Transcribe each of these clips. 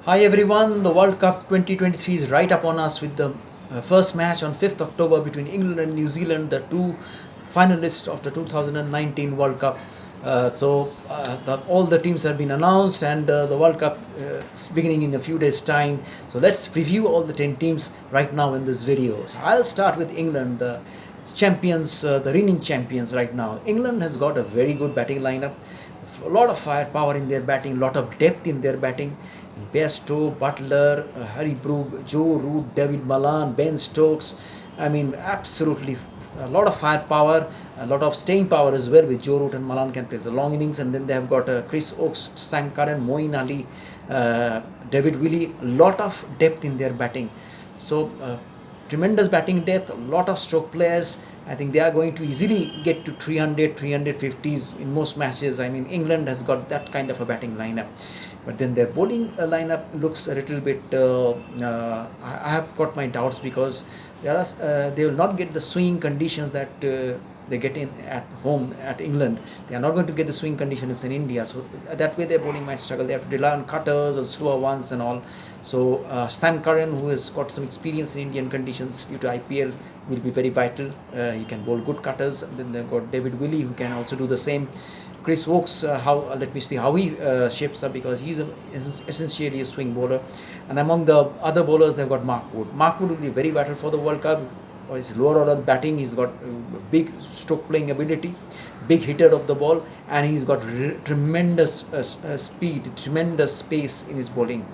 Hi everyone, the World Cup 2023 is right upon us with the first match on 5th October between England and New Zealand, the two finalists of the 2019 World Cup. All the teams have been announced and the World Cup is beginning in a few days' time. So let's preview all the 10 teams right now in this video. So I'll start with England, the champions, the reigning champions right now. England has got a very good batting lineup, a lot of firepower in their batting, a lot of depth in their batting. Bairstow, Butler, Harry Brook, Joe Root, David Malan, Ben Stokes. I mean, absolutely a lot of firepower, a lot of staying power as well with Joe Root and Malan can play the long innings. And then they have got Chris Oakes, Sam Curran, Moeen Ali, David Willey, a lot of depth in their batting. So, tremendous batting depth, a lot of stroke players. I think they are going to easily get to 300, 350s in most matches. I mean, England has got that kind of a batting lineup. But then their bowling lineup looks a little bit. I have got my doubts because they will not get the swing conditions that they get in at home at England. They are not going to get the swing conditions in India. So that way their bowling might struggle. They have to rely on cutters or slower ones and all. So Sam Curran, who has got some experience in Indian conditions due to IPL, will be very vital. He can bowl good cutters. And then they've got David Willey, who can also do the same. Chris Oakes, let me see how he shapes up, because he's essentially a swing bowler. And among the other bowlers, they've got Mark Wood. Mark Wood will be very vital for the World Cup. His lower order batting, he's got big stroke playing ability, big hitter of the ball, and he's got tremendous speed, tremendous space in his bowling.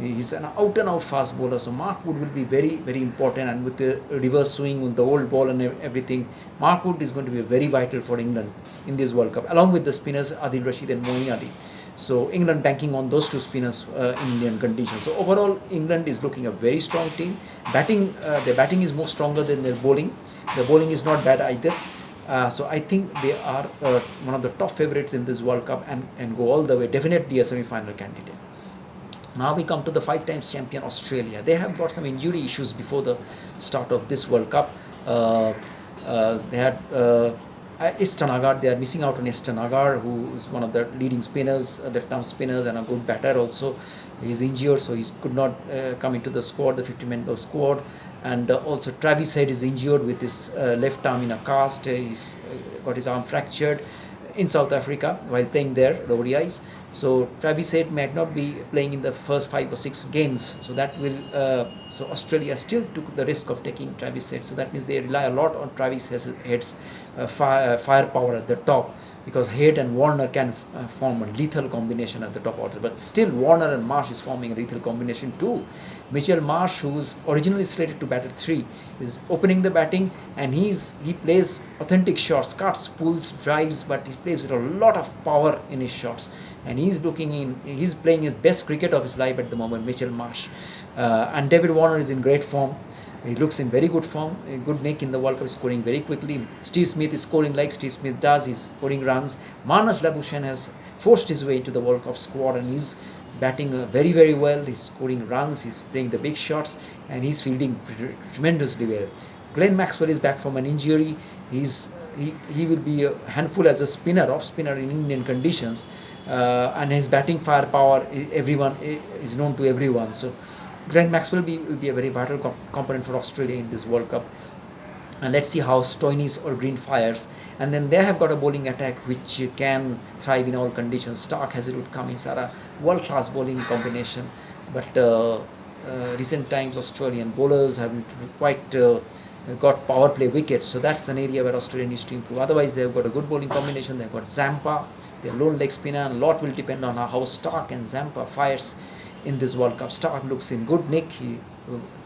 He's an out and out fast bowler, so Mark Wood will be very, very important. And with the reverse swing, with the old ball and everything, Mark Wood is going to be very vital for England in this World Cup, along with the spinners Adil Rashid and Moeen Ali. So England banking on those two spinners in Indian conditions. So overall, England is looking a very strong team. Their batting is more stronger than their bowling. Their bowling is not bad either. So I think they are one of the top favorites in this World Cup and go all the way. Definitely a semi-final candidate. Now we come to the 5 times champion Australia. They have got some injury issues before the start of this World Cup. They had Istanagar. They are missing out on Istanagar, who is one of the leading spinners, left-arm spinners, and a good batter also. He's injured, so he could not come into the squad, the 50-member squad. And also Travis Head is injured with his left arm in a cast. He's got his arm fractured in South Africa while playing there, the ODIs. So Travis Head might not be playing in the first 5 or 6 games. So that will so Australia still took the risk of taking Travis Head. So that means they rely a lot on Travis Head's firepower at the top, because Head and Warner can form a lethal combination at the top order. But still, Warner and Marsh is forming a lethal combination too. Mitchell Marsh, who's originally slated to bat at 3, is opening the batting, and he plays authentic shots, cuts, pulls, drives, but he plays with a lot of power in his shots. And he's playing his best cricket of his life at the moment, Mitchell Marsh. And David Warner is in great form. He looks in very good form, a good nick in the World Cup, scoring very quickly. Steve Smith is scoring like Steve Smith does. He's scoring runs. Manas Labuschagne has forced his way into the World Cup squad, and he's batting very, very well. He's scoring runs. He's playing the big shots, and he's fielding tremendously well. Glenn Maxwell is back from an injury. He will be a handful as a off spinner in Indian conditions, and his batting firepower, everyone is known to everyone. So Glenn Maxwell will be a very vital component for Australia in this World Cup. And let's see how Stoinis or Green fires. And then they have got a bowling attack which can thrive in all conditions. Stark, Hazlewood, Cummins are a world-class bowling combination. But recent times Australian bowlers have quite got power play wickets. So that's an area where Australia needs to improve. Otherwise, they've got a good bowling combination. They've got Zampa, their lone leg spinner. And a lot will depend on how Stark and Zampa fires in this World Cup. Stark looks in good nick. He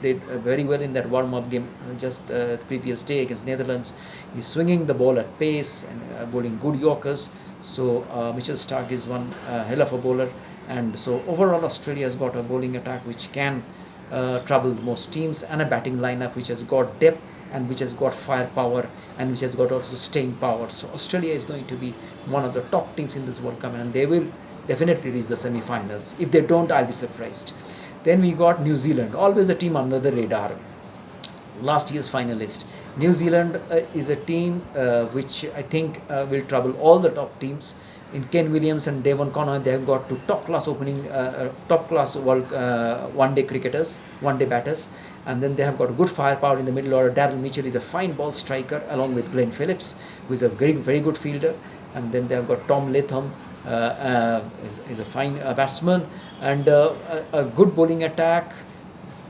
played very well in that warm-up game just the previous day against Netherlands. He's swinging the ball at pace and bowling good Yorkers. So Mitchell Stark is one hell of a bowler. And so overall, Australia has got a bowling attack which can trouble most teams, and a batting lineup which has got depth and which has got firepower and which has got also staying power. So Australia is going to be one of the top teams in this World Cup, and they will definitely reach the semi-finals. If they don't, I'll be surprised. Then we got New Zealand, always a team under the radar. Last year's finalist. New Zealand is a team which I think will trouble all the top teams. in Ken Williams and Devon Conway, they have got two top class world one-day cricketers, one-day batters, and then they have got good firepower in the middle order. Darryl Mitchell is a fine ball striker, along with Glenn Phillips, who is a very good fielder, and then they have got Tom Latham, is a fine batsman, and a good bowling attack.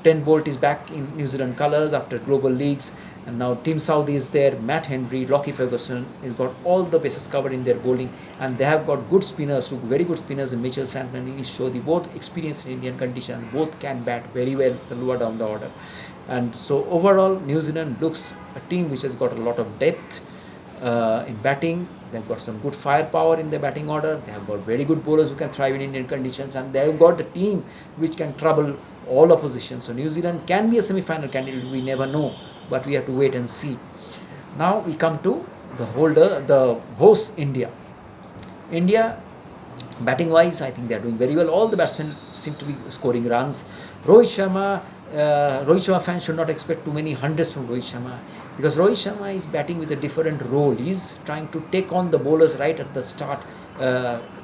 10 Bolt is back in New Zealand colours after global leagues, and now Tim Southee is there, Matt Henry, Lockie Ferguson has got all the bases covered in their bowling, and they have got good spinners, very good spinners in Mitchell Santner and Inish Shodhi, both experienced in Indian conditions, both can bat very well the lower down the order. And so overall, New Zealand looks a team which has got a lot of depth in batting. They've got some good firepower in the batting order. They have got very good bowlers who can thrive in Indian conditions, and they have got a team which can trouble all opposition. So New Zealand can be a semi-final candidate. We never know, but we have to wait and see. Now we come to the host India. India, batting wise, I think they are doing very well. All the batsmen seem to be scoring runs. Rohit Sharma fans should not expect too many hundreds from Rohit Sharma, because Rohit Sharma is batting with a different role. He's trying to take on the bowlers right at the start,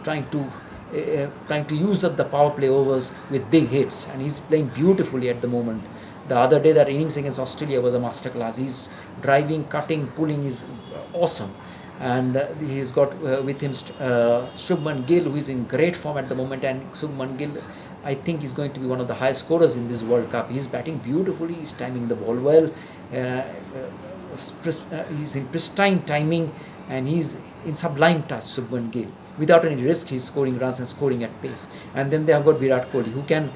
trying to use up the power play overs with big hits, and he's playing beautifully at the moment. The other day, that innings against Australia was a masterclass. He's driving, cutting, pulling is awesome. And he's got with him Shubman Gill, who is in great form at the moment, and Shubman Gill, I think, is going to be one of the highest scorers in this World Cup. He's batting beautifully, he's timing the ball well, he's in pristine timing, and he's in sublime touch, Shubman Gill. Without any risk, he's scoring runs and scoring at pace. And then they have got Virat Kohli, who can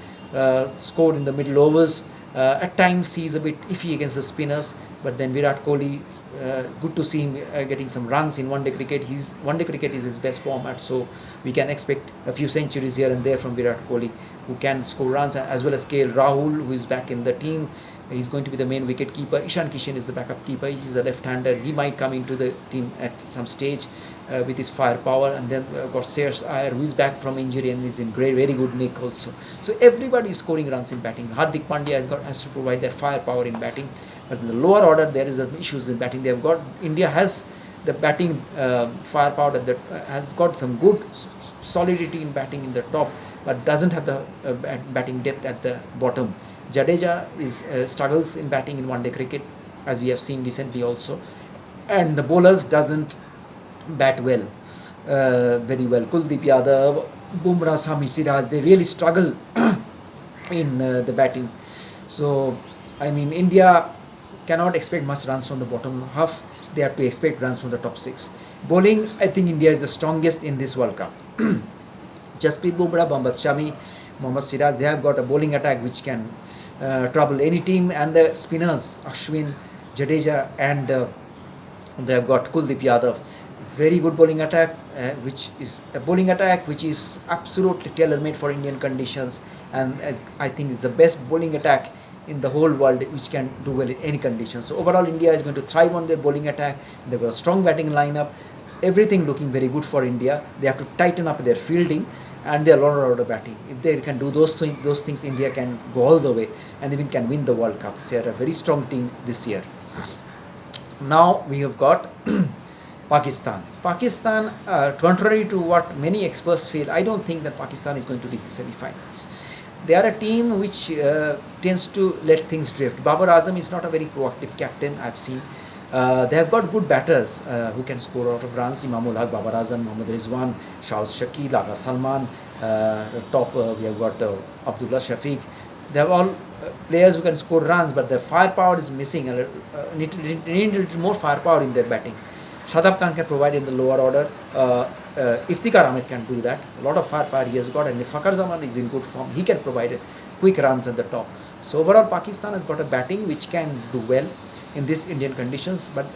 score in the middle overs. At times he's a bit iffy against the spinners, but then Virat Kohli, good to see him getting some runs in one-day cricket. One-day cricket is his best format, so we can expect a few centuries here and there from Virat Kohli, who can score runs, as well as KL Rahul, who is back in the team. He's going to be the main wicket keeper. Ishan Kishan is the backup keeper. He's a left-hander. He might come into the team at some stage with his firepower. And then got Shreyas Iyer, who is back from injury and is in very good nick also. So everybody is scoring runs in batting. Hardik Pandya has to provide that firepower in batting. But in the lower order, there is issues in batting. India has the batting firepower has got some good solidity in batting in the top, but doesn't have the batting depth at the bottom. Jadeja struggles in batting in one-day cricket, as we have seen recently also, and the bowlers doesn't bat well, very well. Kuldeep Yadav, Bumrah, Sami Siraj, they really struggle in the batting. So, I mean, India cannot expect much runs from the bottom half. They have to expect runs from the top six. Bowling, I think India is the strongest in this World Cup. Jasprit Bumrah, Mohammad Shami, Mohammad Siraj, they have got a bowling attack which can trouble any team, and the spinners, Ashwin, Jadeja, and they have got Kuldeep Yadav. Very good bowling attack, which is absolutely tailor-made for Indian conditions, and as I think it's the best bowling attack in the whole world, which can do well in any conditions. So overall, India is going to thrive on their bowling attack. They've got a strong batting lineup. Everything looking very good for India. They have to tighten up their fielding and their lower order batting. If they can do those things, India can go all the way and even can win the World Cup. So they are a very strong team this year. Now we have got Pakistan. Pakistan, contrary to what many experts feel, I don't think that Pakistan is going to reach the semi-finals. They are a team which tends to let things drift. Babar Azam is not a very proactive captain, I've seen. They have got good batters who can score a lot of runs. Imamul Haq, Babar Azam, Mohammad Rizwan, Shahuz Shakil, Aga Salman. Top, we have got Abdullah Shafiq. They have all players who can score runs, but their firepower is missing. Need a little more firepower in their batting. Shadab Khan can provide in the lower order. Iftikhar Ahmed can do that. A lot of firepower he has got, and if Fakhar Zaman is in good form, he can provide quick runs at the top. So overall, Pakistan has got a batting which can do well in these Indian conditions, but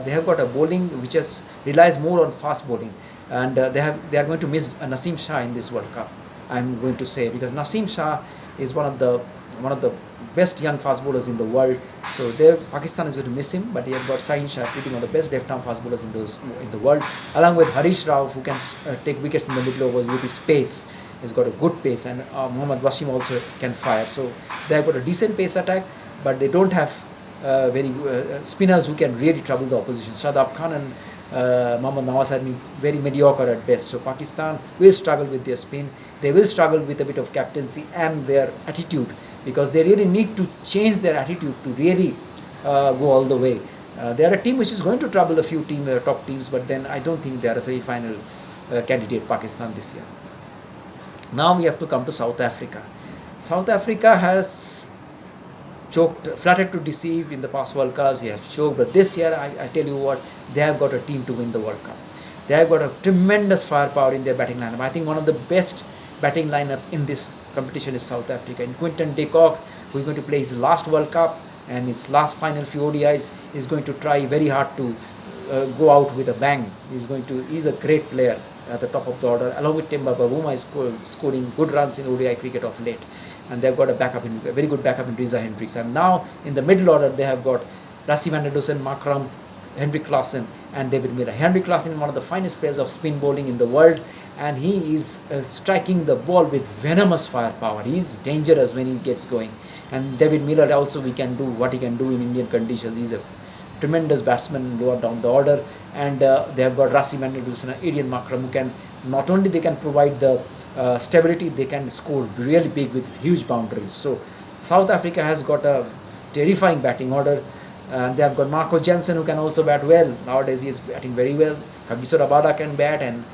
they have got a bowling which relies more on fast bowling, and they are going to miss Naseem Shah in this World Cup, I'm going to say, because Naseem Shah is one of the best young fast bowlers in the world. So Pakistan is going to miss him, but they have got Shaheen Shah, one of the best left-arm fast bowlers in the world, along with Harish Rauf, who can take wickets in the middle overs with his pace. He's got a good pace, and Mohammad Wasim also can fire. So they have got a decent pace attack, but they don't have very spinners who can really trouble the opposition. Shadab Khan and Mohammad Nawaz has been very mediocre at best. So Pakistan will struggle with their spin. They will struggle with a bit of captaincy and their attitude, because they really need to change their attitude to really go all the way. They are a team which is going to trouble a few top teams, but then I don't think they are a semi-final candidate, Pakistan, this year. Now we have to come to South Africa. South Africa has choked, flattered to deceive in the past World Cups. He has choked, but this year, I tell you what, they have got a team to win the World Cup. They have got a tremendous firepower in their batting lineup. I think one of the best batting lineup in this competition is South Africa. And Quinton de Kock, who is going to play his last World Cup and his last final few ODIs, is going to try very hard to go out with a bang. He's a great player at the top of the order, along with Temba Bavuma is scoring good runs in ODI cricket of late. And they've got a very good backup in Reza Hendricks. And now in the middle order, they have got Rassie van der Dussen, Markram, Henrik Klaassen, and David Miller. Henrik Klaassen is one of the finest players of spin bowling in the world, and he is striking the ball with venomous firepower. He is dangerous when he gets going. And David Miller also, we can do what he can do in Indian conditions. He's a tremendous batsman lower down the order. And they have got Rassie van der Dussen and Adrian Markram, who can not only they can provide the stability, they can score really big with huge boundaries. So South Africa has got a terrifying batting order. They have got Marco Jansen, who can also bat well. Nowadays he is batting very well. Kagiso Rabada can bat, and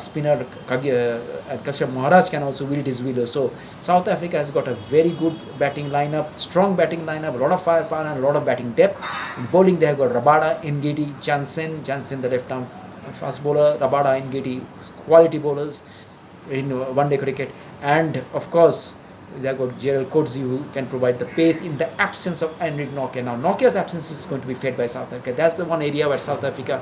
spinner Kashyap Maharaj can also wield his wheeler. So South Africa has got a very good batting lineup, strong batting lineup, a lot of firepower and a lot of batting depth. In bowling, they have got Rabada, Ngidi, Jansen the left-arm fast bowler, Rabada, Ngidi, quality bowlers in one-day cricket. And of course, they have got Gerald Coetzee, who can provide the pace in the absence of Henrik Nokia. Now, Nokia's absence is going to be fed by South Africa. That's the one area where South Africa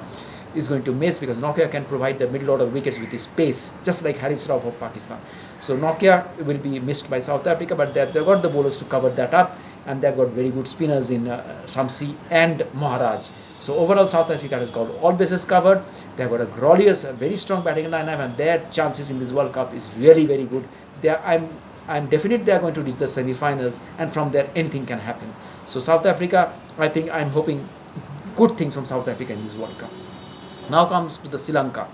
is going to miss, because Nokia can provide the middle order wickets with his pace, just like Haris Rauf of Pakistan. So Nokia will be missed by South Africa, but they've got the bowlers to cover that up, and they've got very good spinners in Shamsi and Maharaj. So overall, South Africa has got all bases covered. They've got a glorious, very strong batting lineup, and their chances in this World Cup is really, very good. I'm definite they are going to reach the semi-finals, and from there anything can happen. So South Africa, I think I'm hoping good things from South Africa in this World Cup. Now comes to the Sri Lanka.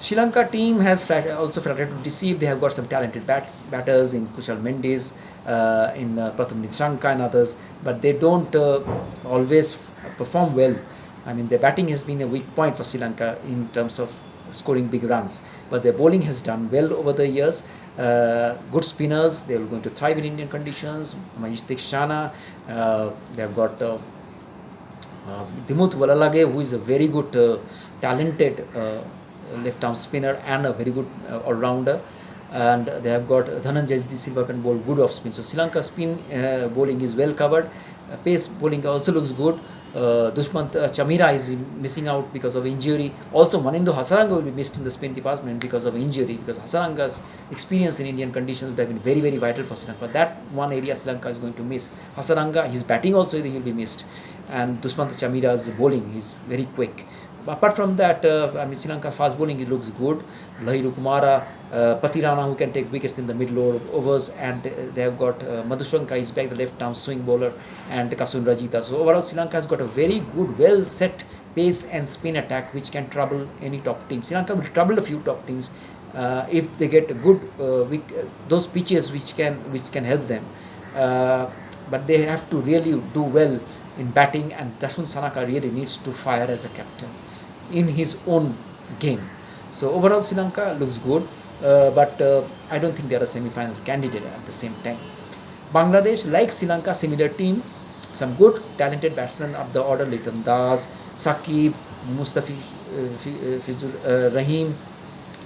Sri Lanka team has also flattered to deceive. They have got some talented batters in Kushal Mendes, in Pratham Nishanka and others, but they don't always perform well. I mean, their batting has been a weak point for Sri Lanka in terms of scoring big runs, but their bowling has done well over the years. Good spinners, they are going to thrive in Indian conditions. Mahesh Theekshana, they have got Dimuth Walalage, who is a very good, talented left-arm spinner and a very good all-rounder. And they have got Dhananjay De Silva can bowl good off spin. So Sri Lanka spin bowling is well covered. Pace bowling also looks good. Dushmant Chamira is missing out because of injury. Also, Manindo Hasaranga will be missed in the spin department because of injury, because Hasaranga's experience in Indian conditions would have been very, very vital for Sri Lanka. But that one area Sri Lanka is going to miss. Hasaranga, his batting also I think will be missed. And Dushmant Chamira's bowling, he's very quick. Apart from that, I mean, Sri Lanka fast bowling, it looks good. Lahiru Kumara, Patirana, who can take wickets in the middle overs, and they have got Madhushanka is back, the left-arm swing bowler, and Kasun Rajita. So overall, Sri Lanka has got a very good, well-set pace and spin attack, which can trouble any top team. Sri Lanka will trouble a few top teams if they get a good those pitches which can help them. But they have to really do well in batting, and Dashun Sanaka really needs to fire as a captain in his own game. So overall, Sri Lanka looks good, but I don't think they are a semi-final candidate at the same time. Bangladesh, like Sri Lanka, similar team, some good talented batsmen up the order, Litan Das, Shakib, Mustafi Rahim,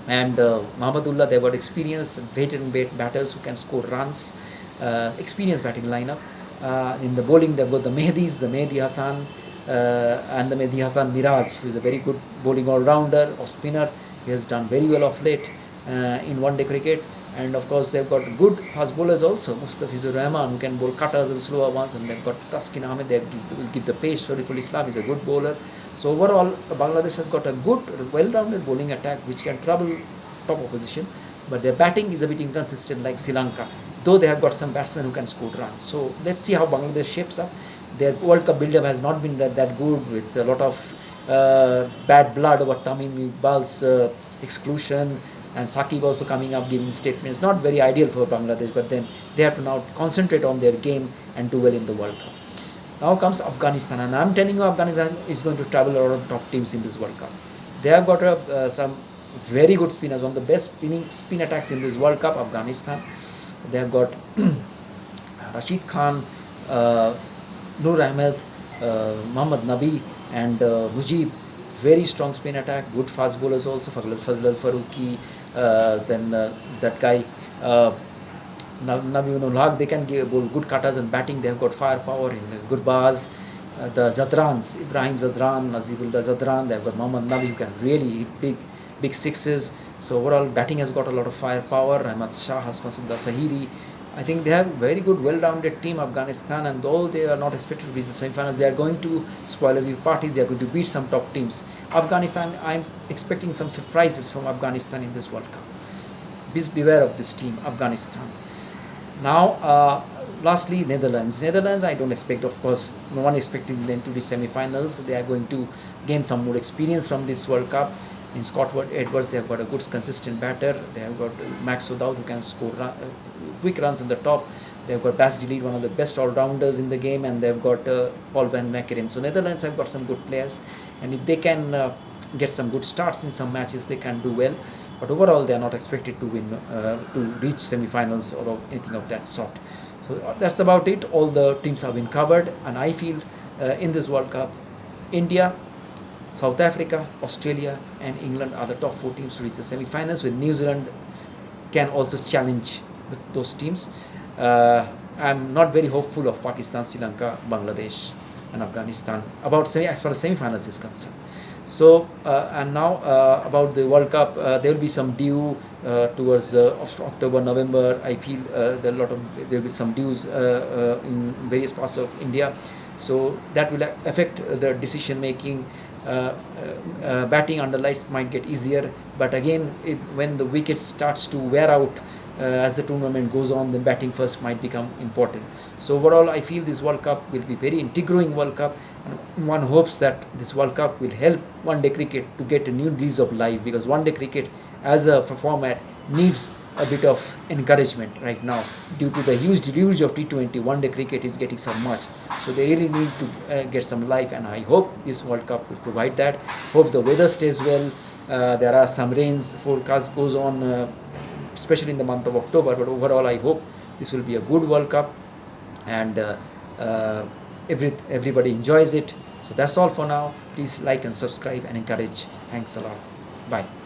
and Mahmudullah. They've got experienced veteran batters who can score runs, experienced batting lineup. In the bowling, they've got the Mehdis, the Mehdi Hassan, and the Mehdi Hassan Miraj, who is a very good bowling all-rounder or spinner. He has done very well of late in one-day cricket. And of course, they've got good fast bowlers also. Mustafizur Rahman, who can bowl cutters and slower ones, and they've got Taskin Ahmed, they will give the pace. Shariful Islam is a good bowler. So overall, Bangladesh has got a good, well-rounded bowling attack which can trouble top opposition. But their batting is a bit inconsistent like Sri Lanka, though they have got some batsmen who can score runs. So let's see how Bangladesh shapes up. Their World Cup build-up has not been that good, with a lot of bad blood over Tamim Iqbal's exclusion, and Saqib also coming up giving statements. Not very ideal for Bangladesh, but then they have to now concentrate on their game and do well in the World Cup. Now comes Afghanistan, and I'm telling you, Afghanistan is going to travel a lot of top teams in this World Cup. They have got some very good spinners, one of the best spin attacks in this World Cup. Afghanistan, they have got Rashid Khan, uh, Noor Ahmed, Muhammad Nabi, and Mujib. Very strong spin attack, good fast bowlers also. Fazl Al Faruqi, then that guy. Nabiul Haq, they can bowl good cutters and batting. They have got firepower in good bars. The Zadrans, Ibrahim Zadran, Nazibullah Zadran, they have got Mohammad Nabi who can really hit big sixes. So overall, batting has got a lot of firepower. Ahmad Shah, Hasmasullah Sahiri. I think they have very good, well-rounded team, Afghanistan, and though they are not expected to reach the semi-finals, they are going to spoil a few parties. They are going to beat some top teams. Afghanistan, I'm expecting some surprises from Afghanistan in this World Cup. Please beware of this team, Afghanistan. Now, lastly, Netherlands. Netherlands, I don't expect, of course, no one expecting them to the semi-finals. They are going to gain some more experience from this World Cup. In Scott Edwards, they have got a good, consistent batter. They have got Max O'Dowd who can score quick runs in the top. They have got Bas de Leede, one of the best all-rounders in the game, and they have got Paul van Meckeren. So Netherlands have got some good players, and if they can get some good starts in some matches, they can do well. But overall, they are not expected to win, to reach semi-finals or anything of that sort. So that's about it. All the teams have been covered, and I feel in this World Cup, India, South Africa, Australia, and England are the top 4 teams to reach the semi-finals, with New Zealand can also challenge those teams. I'm not very hopeful of Pakistan, Sri Lanka, Bangladesh, and Afghanistan as far as semi-finals is concerned. So and now about the World Cup, there will be some dew towards October, November. I feel there will be some dews in various parts of India, so that will affect the decision making. Batting under lights might get easier, but again, when the wicket starts to wear out as the tournament goes on, then batting first might become important. So overall, I feel this World Cup will be very intriguing World Cup, and one hopes that this World Cup will help one-day cricket to get a new lease of life, because one-day cricket as a format needs a bit of encouragement right now due to the huge deluge of T20. One-day cricket is getting submerged, so they really need to get some life, and I hope this World Cup will provide that. Hope the weather stays well. There are some rains forecast goes on, especially in the month of October, but overall I hope this will be a good World Cup, and everybody enjoys it. So that's all for now. Please like and subscribe and encourage. Thanks a lot. Bye.